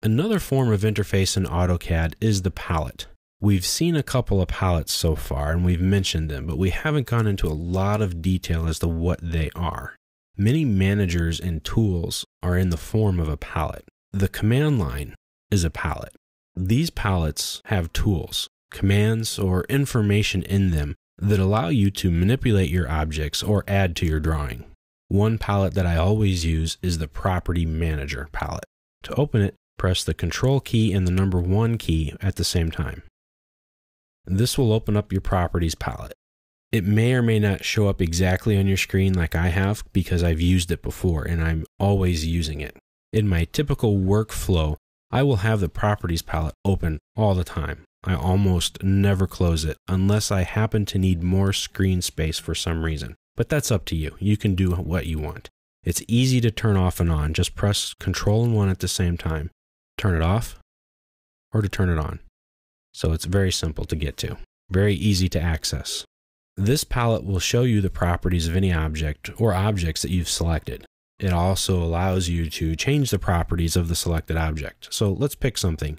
Another form of interface in AutoCAD is the palette. We've seen a couple of palettes so far, and we've mentioned them, but we haven't gone into a lot of detail as to what they are. Many managers and tools are in the form of a palette. The command line is a palette. These palettes have tools, commands, or information in them that allow you to manipulate your objects or add to your drawing. One palette that I always use is the Property Manager palette. To open it, press the Control key and the number 1 key at the same time. This will open up your Properties palette. It may or may not show up exactly on your screen like I have because I've used it before and I'm always using it. In my typical workflow, I will have the Properties palette open all the time. I almost never close it unless I happen to need more screen space for some reason. But that's up to you. You can do what you want. It's easy to turn off and on. Just press Control and 1 at the same time. Turn it off or to turn it on. So it's very simple to get to. Very easy to access. This palette will show you the properties of any object or objects that you've selected. It also allows you to change the properties of the selected object. So let's pick something.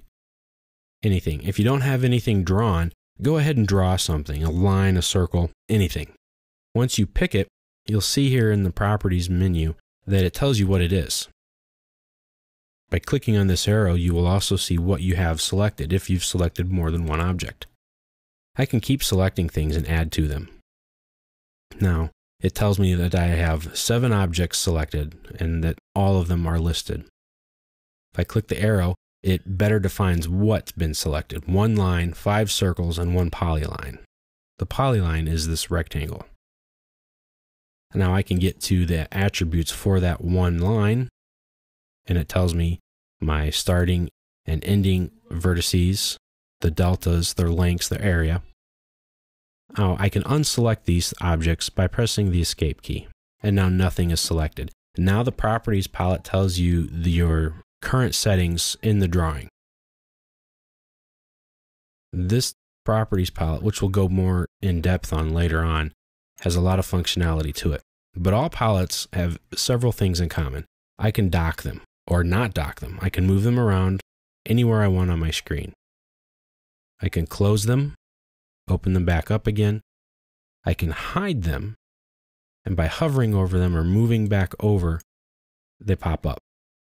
Anything. If you don't have anything drawn, go ahead and draw something, a line, a circle, anything. Once you pick it, you'll see here in the Properties menu that it tells you what it is. By clicking on this arrow, you will also see what you have selected if you've selected more than one object. I can keep selecting things and add to them. Now, it tells me that I have 7 objects selected and that all of them are listed. If I click the arrow, it better defines what's been selected. 1 line, 5 circles, and 1 polyline. The polyline is this rectangle. Now I can get to the attributes for that 1 line, and it tells me my starting and ending vertices, the deltas, their lengths, their area. Now I can unselect these objects by pressing the Escape key, and now nothing is selected. Now the Properties palette tells you your current settings in the drawing. This Properties palette, which we'll go more in depth on later on, has a lot of functionality to it. But all palettes have several things in common. I can dock them or not dock them. I can move them around anywhere I want on my screen. I can close them, open them back up again. I can hide them, and by hovering over them or moving back over, they pop up.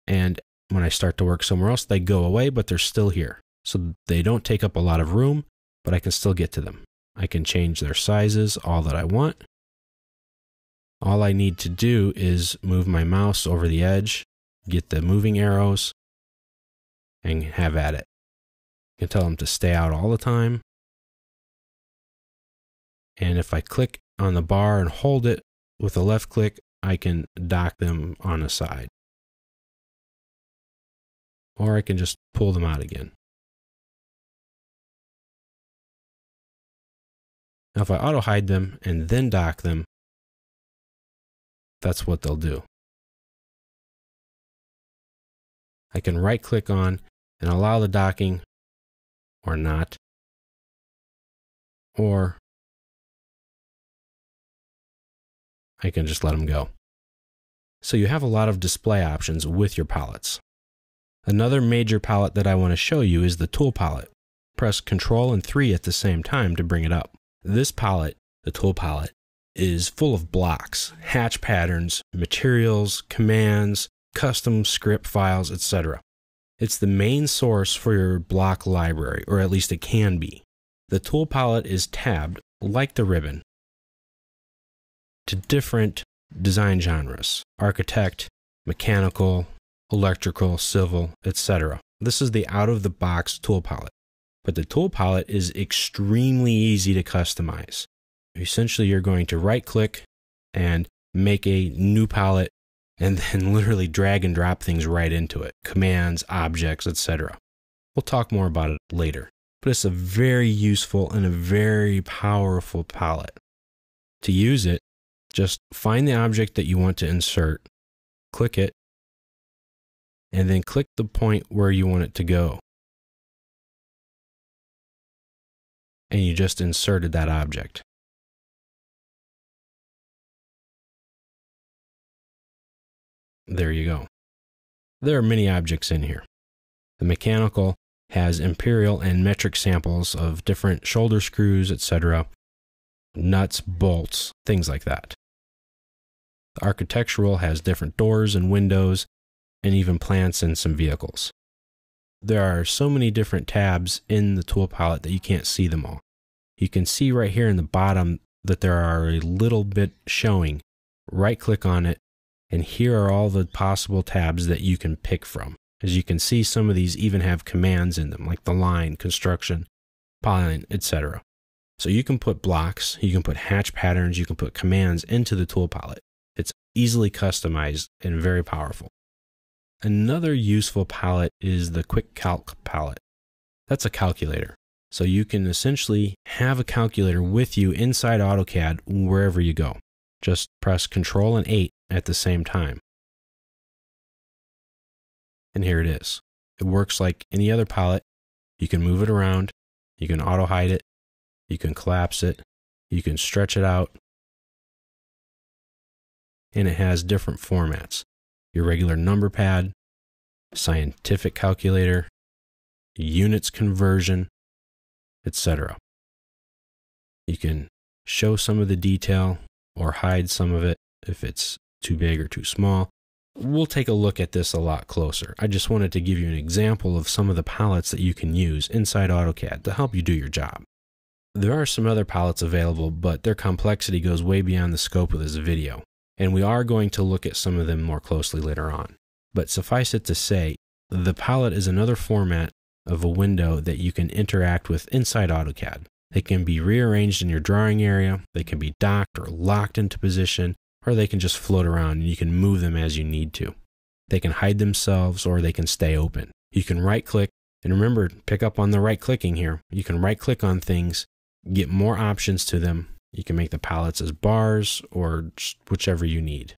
And when I start to work somewhere else, they go away, but they're still here. So they don't take up a lot of room, but I can still get to them. I can change their sizes, all that I want. All I need to do is move my mouse over the edge, get the moving arrows, and have at it. I can tell them to stay out all the time. And if I click on the bar and hold it with a left click, I can dock them on the side. Or I can just pull them out again. Now if I auto hide them and then dock them, that's what they'll do. I can right click on and allow the docking or not, or I can just let them go. So you have a lot of display options with your palettes. Another major palette that I want to show you is the Tool palette. Press Ctrl and 3 at the same time to bring it up. This palette, the Tool palette, is full of blocks, hatch patterns, materials, commands, custom script files, etc. It's the main source for your block library, or at least it can be. The Tool palette is tabbed, like the ribbon, to different design genres: architect, mechanical, electrical, civil, etc. This is the out-of-the-box Tool palette. But the Tool palette is extremely easy to customize. Essentially, you're going to right-click and make a new palette and then literally drag and drop things right into it. Commands, objects, etc. We'll talk more about it later. But it's a very useful and a very powerful palette. To use it, just find the object that you want to insert, click it, and then click the point where you want it to go. And you just inserted that object. There you go. There are many objects in here. The mechanical has imperial and metric samples of different shoulder screws, etc., nuts, bolts, things like that. The architectural has different doors and windows, and even plants and some vehicles. There are so many different tabs in the tool palette that you can't see them all. You can see right here in the bottom that there are a little bit showing. Right-click on it, and here are all the possible tabs that you can pick from. As you can see, some of these even have commands in them, like the line, construction, polyline, etc. So you can put blocks, you can put hatch patterns, you can put commands into the tool palette. It's easily customized and very powerful. Another useful palette is the Quick Calc palette. That's a calculator. So you can essentially have a calculator with you inside AutoCAD wherever you go. Just press Control and 8 at the same time. And here it is. It works like any other palette. You can move it around, you can auto hide it, you can collapse it, you can stretch it out, and it has different formats. Your regular number pad, scientific calculator, units conversion, etc. You can show some of the detail or hide some of it if it's too big or too small. We'll take a look at this a lot closer. I just wanted to give you an example of some of the palettes that you can use inside AutoCAD to help you do your job. There are some other palettes available, but their complexity goes way beyond the scope of this video, and we are going to look at some of them more closely later on. But suffice it to say, the palette is another format of a window that you can interact with inside AutoCAD. They can be rearranged in your drawing area, they can be docked or locked into position, or they can just float around and you can move them as you need to. They can hide themselves or they can stay open. You can right click, and remember, pick up on the right clicking here. You can right click on things, get more options to them. You can make the palettes as bars or just whichever you need.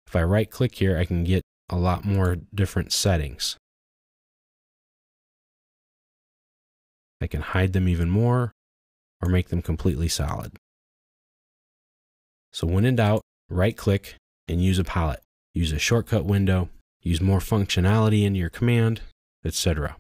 If I right click here, I can get a lot more different settings. I can hide them even more or make them completely solid. So when in doubt, right click and use a palette. Use a shortcut window, use more functionality in your command, etc.